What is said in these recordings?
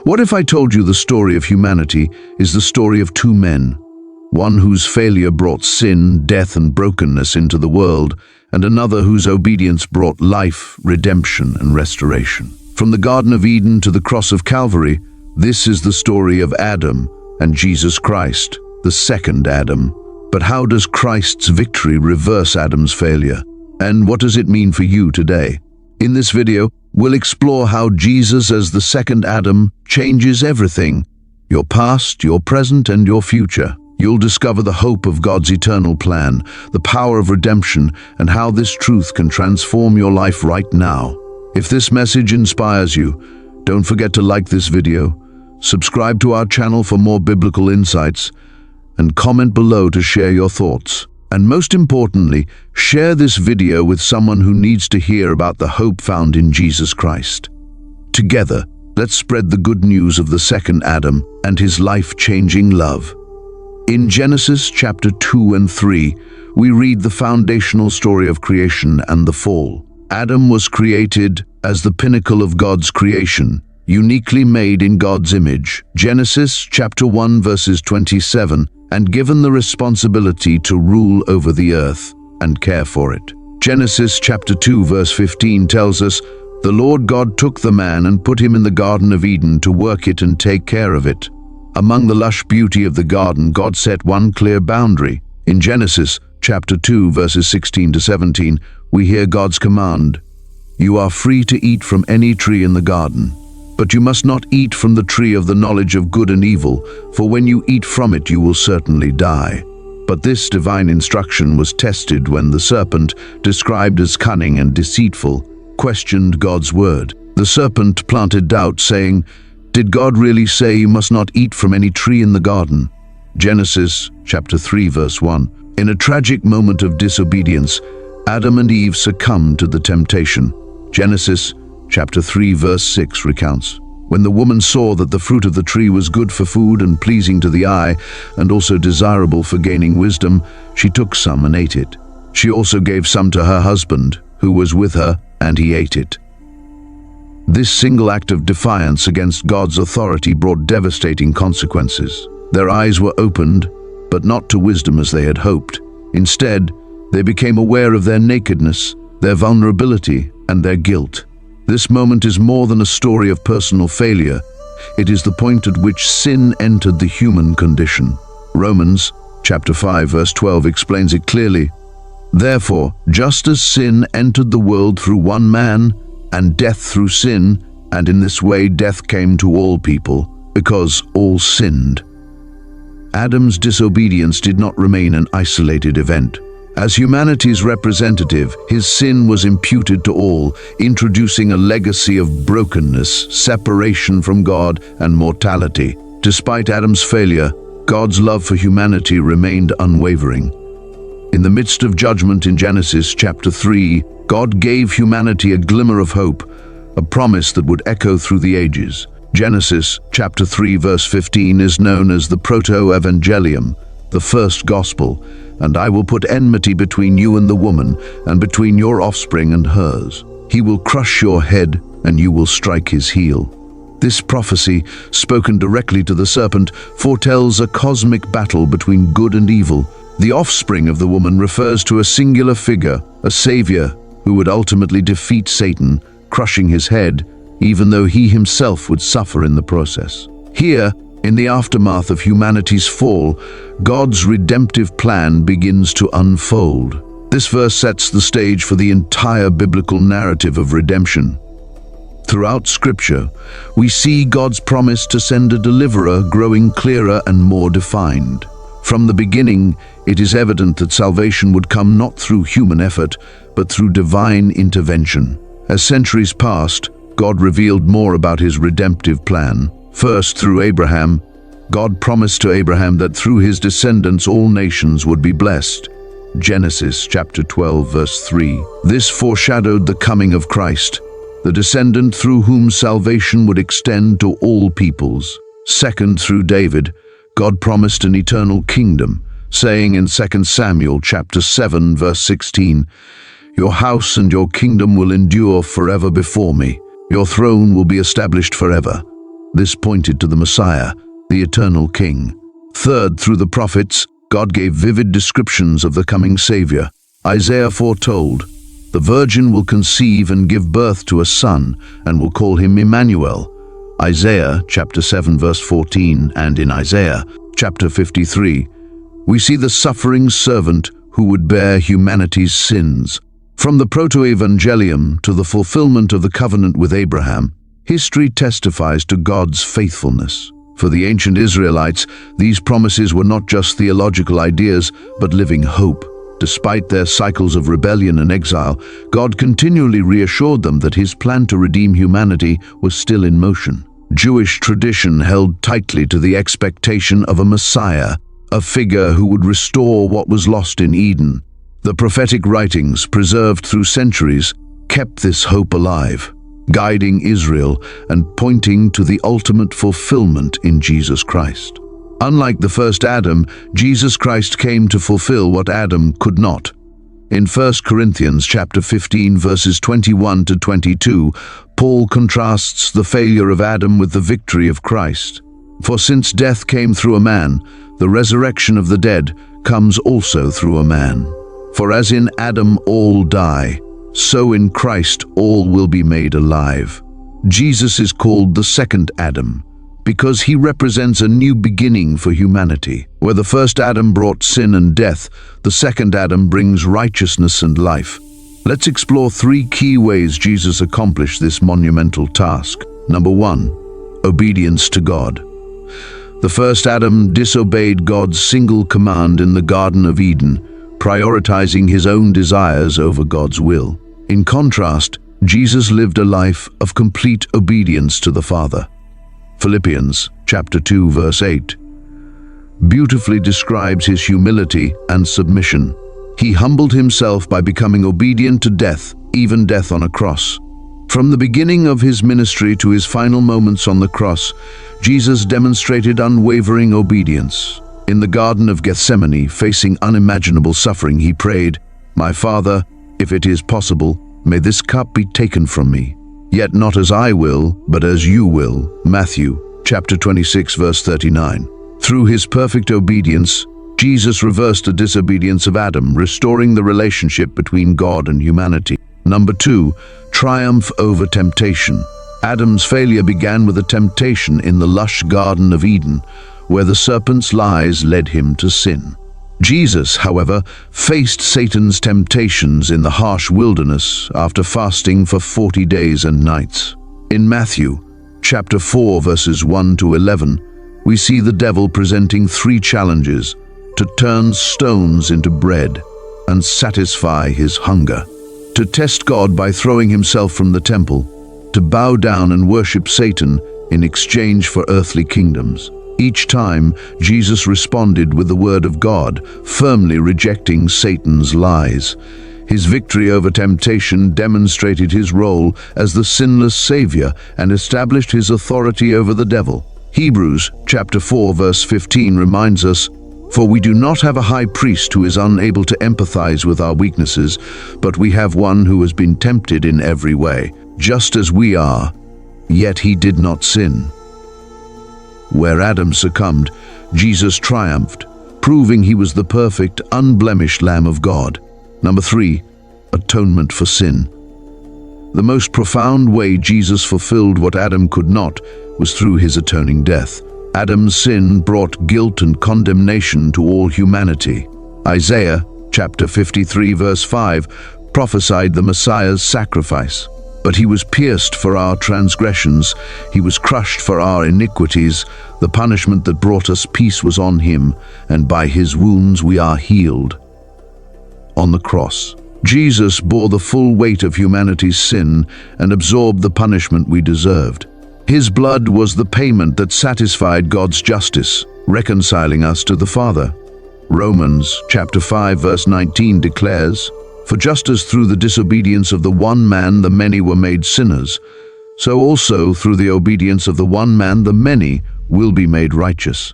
What if I told you the story of humanity is the story of two men, one whose failure brought sin, death, and brokenness into the world, and another whose obedience brought life, redemption, and restoration? From the Garden of Eden to the cross of Calvary, this is the story of Adam and Jesus Christ, the second Adam. But how does Christ's victory reverse Adam's failure? And what does it mean for you today? In this video, we'll explore how Jesus as the second Adam changes everything: your past, your present, and your future. You'll discover the hope of God's eternal plan, the power of redemption, and how this truth can transform your life right now. If this message inspires you, don't forget to like this video, subscribe to our channel for more biblical insights, and comment below to share your thoughts. And most importantly, share this video with someone who needs to hear about the hope found in Jesus Christ. Together, let's spread the good news of the second Adam and his life-changing love. In Genesis chapter 2 and 3, we read the foundational story of creation and the fall. Adam was created as the pinnacle of God's creation, uniquely made in God's image. Genesis chapter 1 verses 27, and given the responsibility to rule over the earth and care for it. Genesis chapter 2 verse 15 tells us, "The Lord God took the man and put him in the Garden of Eden to work it and take care of it." Among the lush beauty of the garden, God set one clear boundary. In Genesis chapter 2 verses 16 to 17, we hear God's command, "You are free to eat from any tree in the garden, but you must not eat from the tree of the knowledge of good and evil, for when you eat from it you will certainly die." But this divine instruction was tested when the serpent, described as cunning and deceitful, questioned God's word. The serpent planted doubt, saying, "Did God really say you must not eat from any tree in the garden?" Genesis chapter 3 verse 1. In a tragic moment of disobedience, Adam and Eve succumbed to the temptation. Genesis chapter 3 verse 6 recounts, "When the woman saw that the fruit of the tree was good for food and pleasing to the eye, and also desirable for gaining wisdom, she took some and ate it. She also gave some to her husband, who was with her, and he ate it." This single act of defiance against God's authority brought devastating consequences. Their eyes were opened, but not to wisdom as they had hoped. Instead, they became aware of their nakedness, their vulnerability, and their guilt. This moment is more than a story of personal failure. It is the point at which sin entered the human condition. Romans chapter 5 verse 12 explains it clearly. "Therefore, just as sin entered the world through one man, and death through sin, and in this way death came to all people, because all sinned." Adam's disobedience did not remain an isolated event. As humanity's representative, his sin was imputed to all, introducing a legacy of brokenness, separation from God, and mortality. Despite Adam's failure, God's love for humanity remained unwavering. In the midst of judgment in Genesis chapter 3, God gave humanity a glimmer of hope, a promise that would echo through the ages. Genesis chapter 3 verse 15 is known as the proto-evangelium, the first gospel, "And I will put enmity between you and the woman, and between your offspring and hers. He will crush your head, and you will strike his heel." This prophecy, spoken directly to the serpent, foretells a cosmic battle between good and evil. The offspring of the woman refers to a singular figure, a savior, who would ultimately defeat Satan, crushing his head, even though he himself would suffer in the process. Here, in the aftermath of humanity's fall, God's redemptive plan begins to unfold. This verse sets the stage for the entire biblical narrative of redemption. Throughout Scripture, we see God's promise to send a deliverer growing clearer and more defined. From the beginning, it is evident that salvation would come not through human effort, but through divine intervention. As centuries passed, God revealed more about his redemptive plan. First, through Abraham, God promised to Abraham that through his descendants all nations would be blessed. Genesis chapter 12 verse 3. This foreshadowed the coming of Christ, the descendant through whom salvation would extend to all peoples. Second, through David, God promised an eternal kingdom, saying in 2 Samuel chapter 7 verse 16, "Your house and your kingdom will endure forever before me. Your throne will be established forever." This pointed to the Messiah, the eternal King. Third, through the prophets, God gave vivid descriptions of the coming Savior. Isaiah foretold, "The virgin will conceive and give birth to a son, and will call him Emmanuel." Isaiah chapter 7 verse 14, and in Isaiah chapter 53, we see the suffering servant who would bear humanity's sins. From the proto-evangelium to the fulfillment of the covenant with Abraham, history testifies to God's faithfulness. For the ancient Israelites, these promises were not just theological ideas, but living hope. Despite their cycles of rebellion and exile, God continually reassured them that His plan to redeem humanity was still in motion. Jewish tradition held tightly to the expectation of a Messiah, a figure who would restore what was lost in Eden. The prophetic writings, preserved through centuries, kept this hope alive, guiding Israel and pointing to the ultimate fulfillment in Jesus Christ. Unlike the first Adam, Jesus Christ came to fulfill what Adam could not. In 1 Corinthians chapter 15 verses 21 to 22, Paul contrasts the failure of Adam with the victory of Christ. For since death came through a man, the resurrection of the dead comes also through a man. For as in Adam all die, so in Christ all will be made alive. Jesus is called the second Adam, because he represents a new beginning for humanity. Where the first Adam brought sin and death, the second Adam brings righteousness and life. Let's explore 3 key ways Jesus accomplished this monumental task. Number 1, obedience to God. The first Adam disobeyed God's single command in the Garden of Eden, prioritizing his own desires over God's will. In contrast, Jesus lived a life of complete obedience to the Father. Philippians chapter 2 verse 8 beautifully describes his humility and submission. He humbled himself by becoming obedient to death, even death on a cross. From the beginning of his ministry to his final moments on the cross, Jesus demonstrated unwavering obedience. In the Garden of Gethsemane, facing unimaginable suffering, he prayed, "My Father, if it is possible, may this cup be taken from me. Yet not as I will, but as you will." Matthew chapter 26 verse 39. Through his perfect obedience, Jesus reversed the disobedience of Adam, restoring the relationship between God and humanity. Number 2, triumph over temptation. Adam's failure began with a temptation in the lush Garden of Eden, where the serpent's lies led him to sin. Jesus, however, faced Satan's temptations in the harsh wilderness after fasting for 40 days and nights. In Matthew chapter 4 verses 1 to 11, we see the devil presenting 3 challenges: to turn stones into bread and satisfy his hunger, to test God by throwing himself from the temple, to bow down and worship Satan in exchange for earthly kingdoms. Each time, Jesus responded with the word of God, firmly rejecting Satan's lies. His victory over temptation demonstrated his role as the sinless Savior and established his authority over the devil. Hebrews chapter 4 verse 15 reminds us, "For we do not have a high priest who is unable to empathize with our weaknesses, but we have one who has been tempted in every way, just as we are, yet he did not sin." Where Adam succumbed, Jesus triumphed, proving he was the perfect, unblemished Lamb of God. Number 3, atonement for sin. The most profound way Jesus fulfilled what Adam could not was through his atoning death. Adam's sin brought guilt and condemnation to all humanity. Isaiah chapter 53 verse 5 prophesied the Messiah's sacrifice. But he was pierced for our transgressions, he was crushed for our iniquities. The punishment that brought us peace was on him, and by his wounds we are healed. On the cross, Jesus bore the full weight of humanity's sin and absorbed the punishment we deserved. His blood was the payment that satisfied God's justice, reconciling us to the Father. Romans chapter 5 verse 19 declares, "For just as through the disobedience of the one man the many were made sinners, so also through the obedience of the one man the many will be made righteous."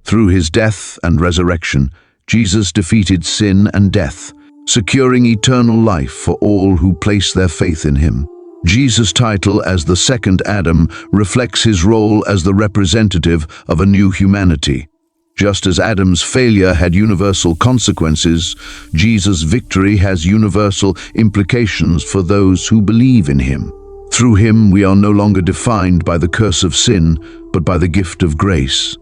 Through his death and resurrection, Jesus defeated sin and death, securing eternal life for all who place their faith in him. Jesus' title as the second Adam reflects his role as the representative of a new humanity. Just as Adam's failure had universal consequences, Jesus' victory has universal implications for those who believe in him. Through him, we are no longer defined by the curse of sin, but by the gift of grace.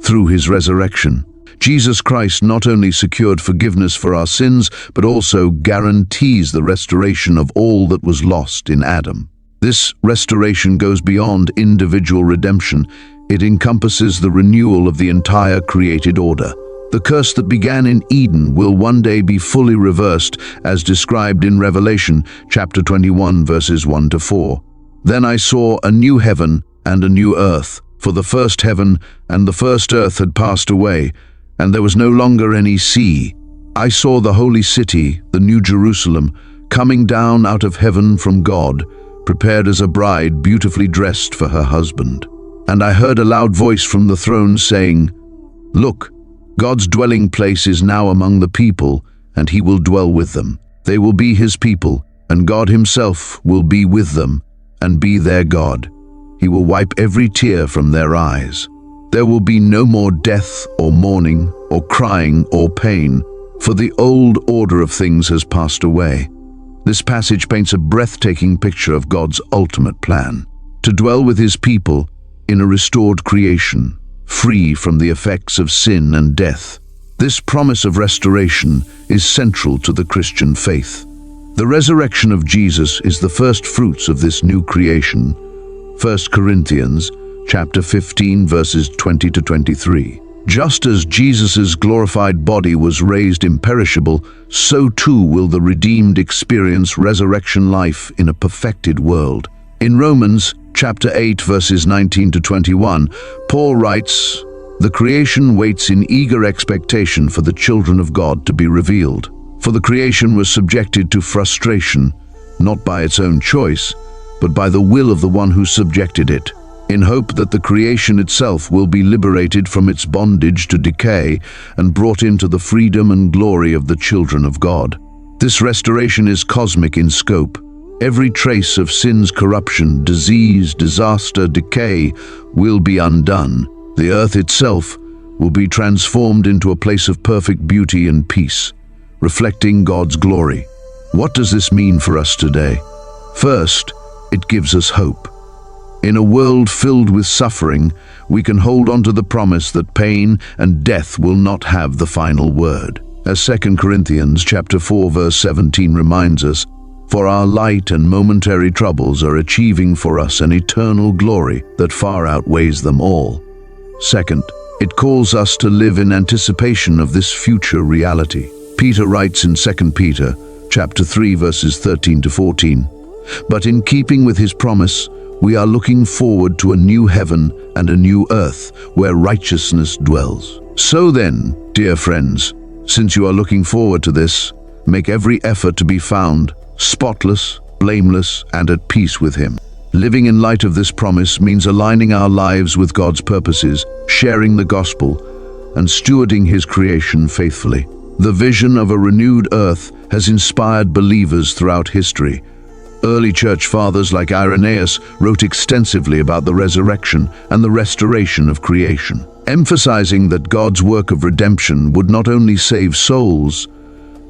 Through his resurrection, Jesus Christ not only secured forgiveness for our sins, but also guarantees the restoration of all that was lost in Adam. This restoration goes beyond individual redemption. It encompasses the renewal of the entire created order. The curse that began in Eden will one day be fully reversed, as described in Revelation chapter 21, verses 1 to 4. Then I saw a new heaven and a new earth, for the first heaven and the first earth had passed away, and there was no longer any sea. I saw the holy city, the New Jerusalem, coming down out of heaven from God, prepared as a bride beautifully dressed for her husband. And I heard a loud voice from the throne saying, "Look, God's dwelling place is now among the people, and he will dwell with them. They will be his people, and God himself will be with them and be their God. He will wipe every tear from their eyes. There will be no more death or mourning or crying or pain, for the old order of things has passed away." This passage paints a breathtaking picture of God's ultimate plan: to dwell with his people in a restored creation, free from the effects of sin and death. This promise of restoration is central to the Christian faith. The resurrection of Jesus is the first fruits of this new creation. 1 Corinthians chapter 15, verses 20 to 23. Just as Jesus' glorified body was raised imperishable, so too will the redeemed experience resurrection life in a perfected world. In Romans chapter 8, verses 19 to 21, Paul writes, "The creation waits in eager expectation for the children of God to be revealed. For the creation was subjected to frustration, not by its own choice, but by the will of the one who subjected it, in hope that the creation itself will be liberated from its bondage to decay and brought into the freedom and glory of the children of God." This restoration is cosmic in scope. Every trace of sin's corruption, disease, disaster, decay will be undone. The earth itself will be transformed into a place of perfect beauty and peace, reflecting God's glory. What does this mean for us today? First, it gives us hope. In a world filled with suffering, we can hold on to the promise that pain and death will not have the final word. As 2 Corinthians chapter 4, verse 17 reminds us, "For our light and momentary troubles are achieving for us an eternal glory that far outweighs them all." Second, it calls us to live in anticipation of this future reality. Peter writes in 2 Peter chapter 3, verses 13 to 14, "But in keeping with his promise, we are looking forward to a new heaven and a new earth where righteousness dwells." So then, dear friends, since you are looking forward to this, make every effort to be found spotless, blameless, and at peace with him. Living in light of this promise means aligning our lives with God's purposes, sharing the gospel, and stewarding his creation faithfully. The vision of a renewed earth has inspired believers throughout history. Early church fathers like Irenaeus wrote extensively about the resurrection and the restoration of creation, emphasizing that God's work of redemption would not only save souls,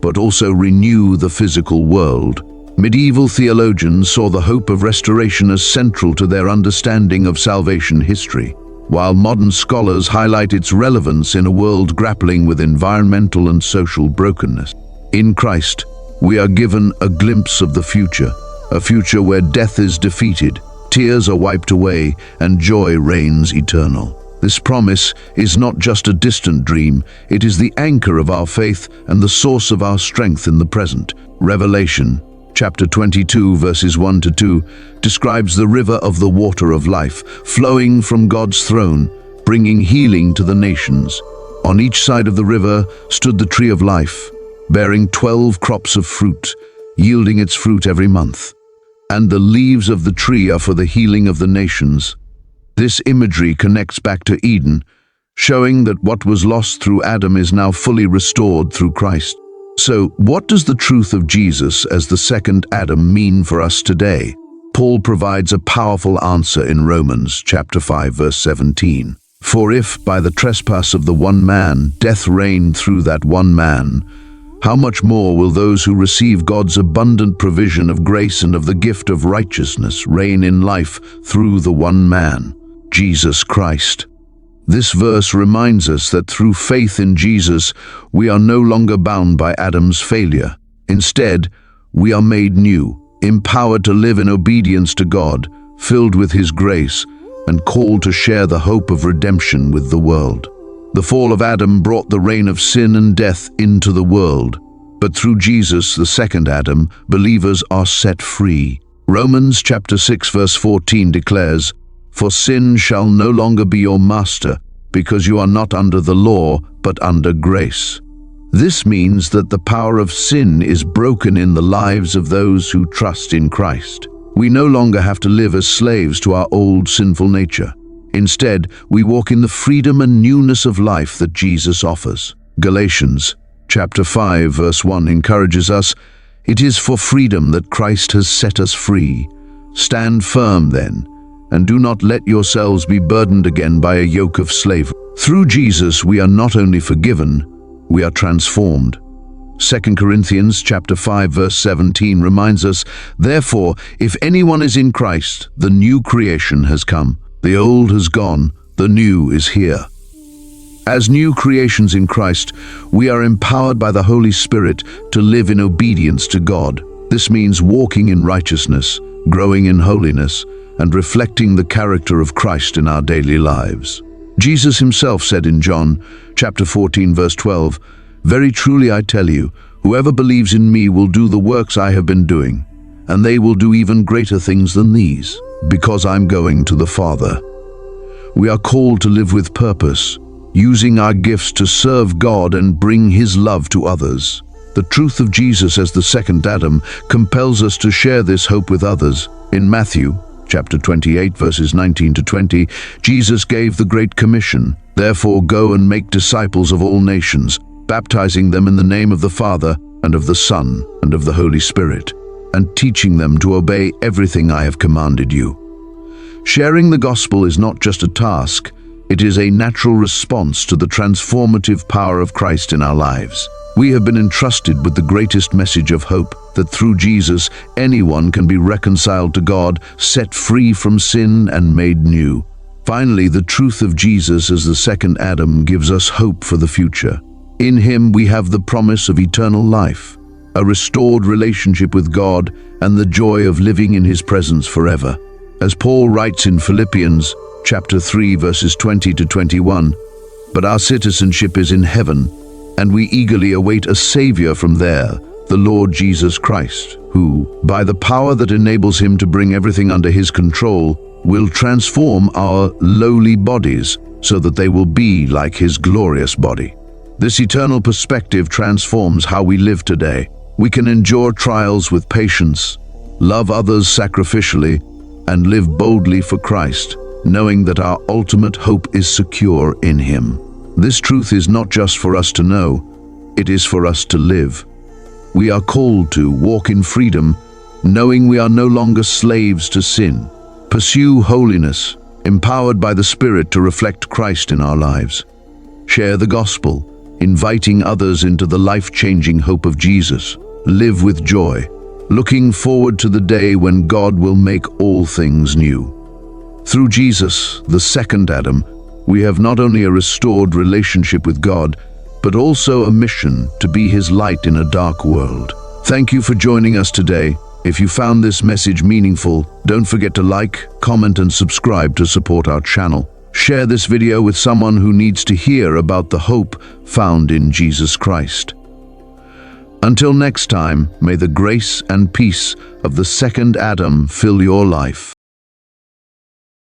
but also renew the physical world. Medieval theologians saw the hope of restoration as central to their understanding of salvation history, while modern scholars highlight its relevance in a world grappling with environmental and social brokenness. In Christ, we are given a glimpse of the future, a future where death is defeated, tears are wiped away, and joy reigns eternal. This promise is not just a distant dream, it is the anchor of our faith and the source of our strength in the present. Revelation chapter 22, verses 1 to 2, describes the river of the water of life, flowing from God's throne, bringing healing to the nations. On each side of the river stood the tree of life, bearing 12 crops of fruit, yielding its fruit every month. And the leaves of the tree are for the healing of the nations. This imagery connects back to Eden, showing that what was lost through Adam is now fully restored through Christ. So, what does the truth of Jesus as the second Adam mean for us today? Paul provides a powerful answer in Romans chapter 5, verse 17. For if, by the trespass of the one man, death reigned through that one man, how much more will those who receive God's abundant provision of grace and of the gift of righteousness reign in life through the one man, Jesus Christ? This verse reminds us that through faith in Jesus, we are no longer bound by Adam's failure. Instead, we are made new, empowered to live in obedience to God, filled with His grace, and called to share the hope of redemption with the world. The fall of Adam brought the reign of sin and death into the world, but through Jesus, the second Adam, believers are set free. Romans chapter 6 verse 14 declares, "For sin shall no longer be your master, because you are not under the law, but under grace." This means that the power of sin is broken in the lives of those who trust in Christ. We no longer have to live as slaves to our old sinful nature. Instead, we walk in the freedom and newness of life that Jesus offers. Galatians chapter 5 verse 1 encourages us, "It is for freedom that Christ has set us free. Stand firm then, and do not let yourselves be burdened again by a yoke of slavery." Through Jesus, we are not only forgiven, we are transformed. 2 Corinthians chapter 5 verse 17 reminds us, "Therefore, if anyone is in Christ, the new creation has come. The old has gone, the new is here." As new creations in Christ, we are empowered by the Holy Spirit to live in obedience to God. This means walking in righteousness, growing in holiness, and reflecting the character of Christ in our daily lives. Jesus himself said in John chapter 14 verse 12, "Very truly I tell you, whoever believes in me will do the works I have been doing, and they will do even greater things than these, because I'm going to the Father." We are called to live with purpose, using our gifts to serve God and bring His love to others. The truth of Jesus as the second Adam compels us to share this hope with others. In Matthew chapter 28 verses 19 to 20, Jesus gave the Great Commission, "Therefore go and make disciples of all nations, baptizing them in the name of the Father, and of the Son, and of the Holy Spirit, and teaching them to obey everything I have commanded you." Sharing the gospel is not just a task, it is a natural response to the transformative power of Christ in our lives. We have been entrusted with the greatest message of hope, that through Jesus, anyone can be reconciled to God, set free from sin, and made new. Finally, the truth of Jesus as the second Adam gives us hope for the future. In Him we have the promise of eternal life, a restored relationship with God, and the joy of living in His presence forever. As Paul writes in Philippians chapter 3 verses 20 to 21, "But our citizenship is in heaven, and we eagerly await a Savior from there, the Lord Jesus Christ, who, by the power that enables Him to bring everything under His control, will transform our lowly bodies so that they will be like His glorious body." This eternal perspective transforms how we live today. We can endure trials with patience, love others sacrificially, and live boldly for Christ, knowing that our ultimate hope is secure in Him. This truth is not just for us to know, it is for us to live. We are called to walk in freedom, knowing we are no longer slaves to sin. Pursue holiness, empowered by the Spirit to reflect Christ in our lives. Share the gospel, inviting others into the life-changing hope of Jesus. Live with joy, looking forward to the day when God will make all things new. Through Jesus, the second Adam, we have not only a restored relationship with God, but also a mission to be His light in a dark world. Thank you for joining us today. If you found this message meaningful, don't forget to like, comment, and subscribe to support our channel. Share this video with someone who needs to hear about the hope found in Jesus Christ. Until next time, may the grace and peace of the second Adam fill your life.